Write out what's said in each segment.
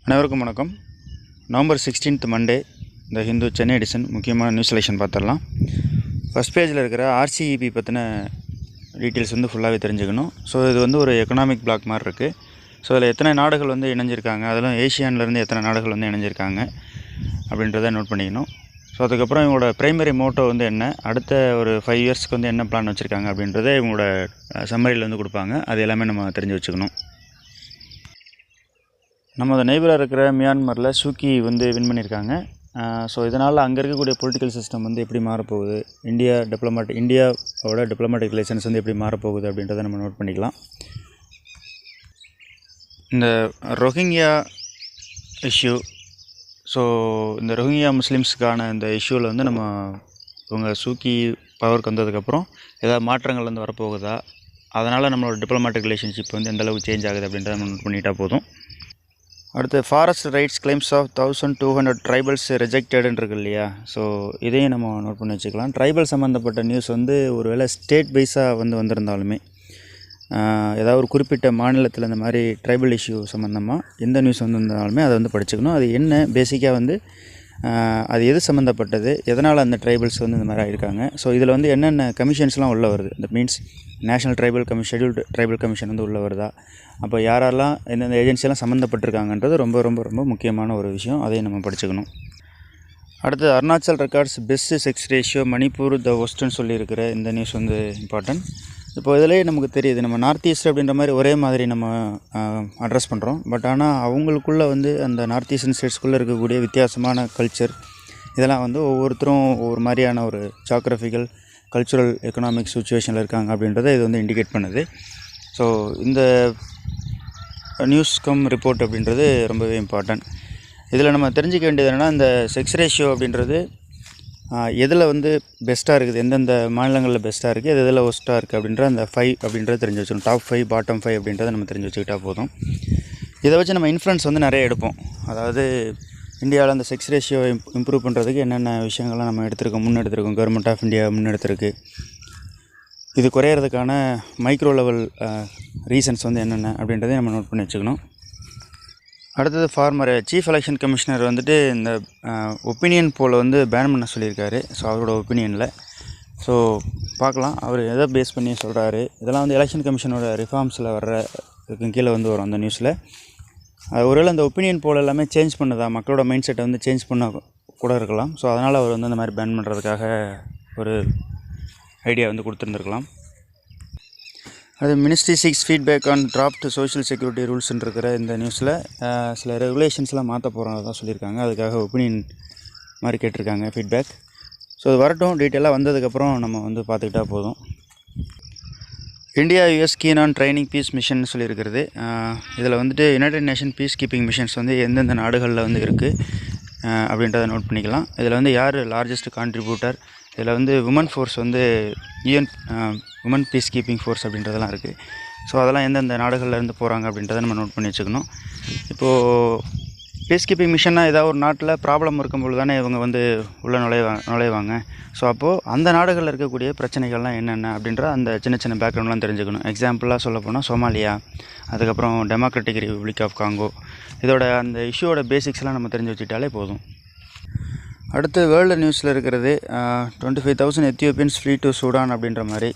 அனைவருக்கும் வணக்கம். November 16th Monday இந்த ஹிந்து சென்னை எடிஷன் முக்கியமான நியூஸ் செலெக்ஷன் பார்த்துடலாம். ஃபஸ்ட் பேஜில் இருக்கிற ஆர்சிஇபி பற்றின டீட்டெயில்ஸ் ஃபுல்லாகவே தெரிஞ்சுக்கணும். ஸோ இது ஒரு எக்கனாமிக் பிளாக் மாதிரி இருக்குது. ஸோ அதில் எத்தனை நாடுகள் இணைஞ்சிருக்காங்க, அதிலும் ஏஷியான்லேருந்து எத்தனை நாடுகள் இணைஞ்சிருக்காங்க அப்படின்றத நோட் பண்ணிக்கணும். ஸோ அதுக்கப்புறம் இவங்களோட ப்ரைமரி மோட்டோ என்ன, அடுத்த ஒரு 5 இயர்ஸ்க்கு என்ன பிளான் வச்சுருக்காங்க அப்படின்றத இவங்களோட சம்மரியில் கொடுப்பாங்க. அது எல்லாமே நம்ம தெரிஞ்சு வச்சுக்கணும். நம்ம நெய்பராக இருக்கிற மியான்மரில் சூக்கி வின் பண்ணியிருக்காங்க. ஸோ இதனால் அங்கே இருக்கக்கூடிய பொலிட்டிக்கல் சிஸ்டம் எப்படி மாறப்போகுது, இந்தியாவோட டிப்ளமேட்டிக் ரிலேஷன்ஸ் எப்படி மாறப்போகுது அப்படின்றத நம்ம நோட் பண்ணிக்கலாம். இந்த ரோஹிங்கியா இஷ்யூ, ஸோ இந்த ரோஹிங்கியா முஸ்லீம்ஸுக்கான இந்த இஷ்யூவில் நம்ம இவங்க சூக்கி பவருக்கு வந்ததுக்கப்புறம் ஏதாவது மாற்றங்கள் வரப்போகுதா, அதனால் நம்மளோட டிப்ளமேட்டிக் ரிலேஷன்ஷிப் எந்த அளவுக்கு சேஞ்ச் ஆகுது அப்படின்றத நம்ம நோட் பண்ணிட்டால் போதும். அடுத்து forest rights claims of 1200 tribals ரிஜெக்டடுன்னு இருக்கு இல்லையா. ஸோ இதையும் நம்ம நோட் பண்ணி வச்சுக்கலாம். ட்ரைபல் சம்மந்தப்பட்ட நியூஸ் ஒரு வேளை ஸ்டேட் வைஸாக வந்திருந்தாலுமே, ஏதாவது ஒரு குறிப்பிட்ட மாநிலத்தில் இந்த மாதிரி ட்ரைபல் இஷ்யூ சம்மந்தமாக எந்த நியூஸ் வந்திருந்தாலுமே அதை படிச்சுக்கணும். அது என்ன பேசிக்காக அது எது சம்மந்தப்பட்டது, எதனால் அந்த ட்ரைபல்ஸ் இந்த மாதிரி ஆகிருக்காங்க. ஸோ இதில் என்னென்ன கமிஷன்ஸ்லாம் உள்ளே வருது, that means national tribal commission, scheduled tribal commission உள்ளே வருதா, அப்போ யாரெல்லாம் எந்தெந்த ஏஜென்சியெல்லாம் சம்மந்தப்பட்டிருக்காங்கன்றது ரொம்ப ரொம்ப ரொம்ப முக்கியமான ஒரு விஷயம். அதையும் நம்ம படிச்சுக்கணும். அடுத்து Arunachal records best sex ratio, Manipur the ஒஸ்ட்டுன்னு சொல்லியிருக்கிற இந்த நியூஸ் இம்பார்ட்டன்ட். இப்போ இதிலே நமக்கு தெரியுது, நம்ம நார்த் ஈஸ்ட் அப்படின்ற மாதிரி ஒரே மாதிரி நம்ம அட்ரஸ் பண்ணுறோம். பட் ஆனால் அவங்களுக்குள்ளே அந்த நார்த் ஈஸ்டர்ன் ஸ்டேட்ஸ்குள்ளே இருக்கக்கூடிய வித்தியாசமான கல்ச்சர், இதெல்லாம் ஒவ்வொருத்தரும் ஒவ்வொரு மாதிரியான ஒரு ஜாக்ரஃபிக்கல், கல்ச்சுரல், எக்கனாமிக் சுச்சுவேஷனில் இருக்காங்க அப்படின்றத இது இண்டிகேட் பண்ணுது. ஸோ இந்த நியூஸ் கம் ரிப்போர்ட் அப்படின்றது ரொம்பவே இம்பார்ட்டன்ட். இதில் நம்ம தெரிஞ்சிக்க வேண்டியது என்னென்னா, இந்த செக்ஸ் ரேஷியோ அப்படின்றது எதில் பெஸ்ட்டாக இருக்குது, எந்தெந்த மாநிலங்களில் பெஸ்ட்டாக இருக்குது, எதில் ஒஸ்ட்டாக இருக்குது அப்படின்ற அந்த 5 அப்படின்றத தெரிஞ்சு வச்சுக்கணும். டாப் 5 பாட்டம் 5 அப்படின்றத நம்ம தெரிஞ்சு வச்சுக்கிட்டால் போதும். இதை வச்சு நம்ம இன்ஃப்ளூயன்ஸ் நிறைய எடுப்போம். அதாவது இந்தியாவில் அந்த செக்ஸ் ரேஷியோ இம்ப்ரூவ் பண்ணுறதுக்கு என்னென்ன விஷயங்கள்லாம் நம்ம முன்னெடுத்திருக்கோம், கவர்மெண்ட் ஆஃப் இந்தியா முன்னெடுத்திருக்கு, இது குறையிறதுக்கான மைக்ரோ லெவல் ரீசன்ஸ் என்னென்ன அப்படின்றதையும் நம்ம நோட் பண்ணி வச்சுக்கணும். அடுத்தது ஃபார்மர் சீஃப் எலெக்ஷன் கமிஷனர் இந்த ஒப்பீனியன் போல் பேன் பண்ண சொல்லியிருக்காரு. ஸோ அவரோட ஒப்பீனியனில் ஸோ பார்க்கலாம் அவர் எதை பேஸ் பண்ணி சொல்கிறாரு. இதெல்லாம் எலெக்ஷன் கமிஷனோட ரிஃபார்ம்ஸில் வர்றதுக்கு கீழே வரும் அந்த நியூஸில். ஒருவேளை அந்த ஒப்பீனியன் போல் எல்லாமே சேஞ்ச் பண்ணுதா, மக்களோட மைண்ட் செட்டை சேஞ்ச் பண்ண கூட இருக்கலாம். ஸோ அதனால் அவர் அந்த மாதிரி பேன் பண்ணுறதுக்காக ஒரு ஐடியா கொடுத்துருந்துருக்கலாம். அது ministry seeks feedback on draft social security ரூல்ஸ்ன்னு இருக்கிற இந்த நியூஸில் சில ரெகுலேஷன்ஸ்லாம் மாற்ற போகிறோம் தான் சொல்லியிருக்காங்க. அதுக்காக ஒப்பீனியன் மாதிரி கேட்டிருக்காங்க, ஃபீட்பேக். ஸோ அது வரட்டும், டீட்டெயிலாக வந்ததுக்கப்புறம் நம்ம பார்த்துக்கிட்டா போதும். India US keen on training peace mission சொல்லியிருக்கிறது. இதில் united nation peace keeping missions எந்தெந்த நாடுகளில் இருக்குது அப்படின்றத நோட் பண்ணிக்கலாம். இதில் யார் லார்ஜஸ்ட் கான்ட்ரிபியூட்டர், இதில் women force UN women peace keeping force அப்படின்றதெல்லாம் இருக்குது. ஸோ அதெல்லாம் எந்தெந்த நாடுகளில் போகிறாங்க அப்படின்றத நம்ம நோட் பண்ணி வச்சுக்கணும். இப்போது பீஸ் கீப்பிங் மிஷன்னாக ஏதாவது ஒரு நாட்டில் ப்ராப்ளம் இருக்கும்போது தானே இவங்க உள்ளே நுழைவாங்க. ஸோ அப்போது அந்த நாடுகளில் இருக்கக்கூடிய பிரச்சனைகள்லாம் என்னென்ன அப்படின்ற அந்த சின்ன சின்ன பேக்ரவுண்ட்லாம் தெரிஞ்சுக்கணும். எக்ஸாம்பிளாக சொல்ல போனால் சோமாலியா, அதுக்கப்புறம் டெமோக்ராட்டிக் ரிப்பப்ளிக் ஆஃப் காங்கோ, இதோட அந்த இஷ்யூவோட பேசிக்ஸ்லாம் நம்ம தெரிஞ்சு வச்சுட்டாலே போதும். அடுத்து வேர்ல்டு நியூஸில் இருக்கிறது 25,000 எத்தியோப்பியன்ஸ் ஃப்ரீ டு சூடான் அப்படின்ற மாதிரி.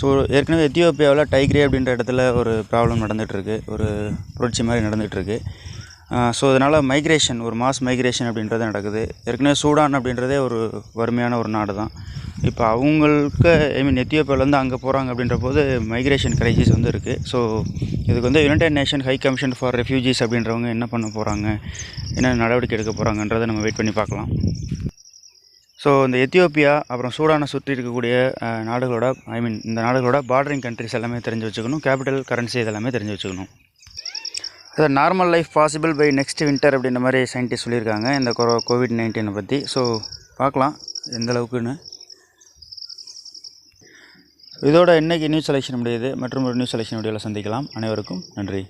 ஸோ ஏற்கனவே எத்தியோப்பியாவில் டைக்ரே அப்படின்ற இடத்துல ஒரு ப்ராப்ளம் நடந்துகிட்ருக்கு, ஒரு புரட்சி மாதிரி நடந்துகிட்ருக்கு. ஸோ அதனால் மைக்ரேஷன், ஒரு மாஸ் மைக்ரேஷன் அப்படின்றது நடக்குது. ஏற்கனவே சூடான் அப்படின்றதே ஒரு வறுமையான ஒரு நாடு தான். இப்போ அவங்களுக்கு எத்தியோப்பியாவிலேருந்து அங்கே போகிறாங்க அப்படின்ற போது மைக்ரேஷன் கிரைசிஸ் இருக்குது. ஸோ இதுக்கு United nation high commission for refugees அப்படின்றவங்க என்ன பண்ண போகிறாங்க, என்ன நடவடிக்கை எடுக்க போகிறாங்கன்றதை நம்ம வெயிட் பண்ணி பார்க்கலாம். ஸோ இந்த எத்தியோப்பியா அப்புறம் சூடானை சுற்றி இருக்கக்கூடிய நாடுகளோட இந்த நாடுகளோட பார்டரிங் கண்ட்ரிஸ் எல்லாமே தெரிஞ்சு வச்சுக்கணும். கேபிட்டல், கரன்சி இதெல்லாமே தெரிஞ்சு வச்சுக்கணும். அது normal life possible by next winter அப்படின்ற மாதிரி சயின்டிஸ்ட் சொல்லியிருக்காங்க இந்த COVID-19 பற்றி. ஸோ பார்க்கலாம் எந்த அளவுக்குன்னு. இதோட இன்றைக்கி நியூஸ் செலெக்ஷன் முடியுது. மற்றும் ஒரு நியூஸ் செலெக்ஷன் வீடியோவில் சந்திக்கலாம். அனைவருக்கும் நன்றி.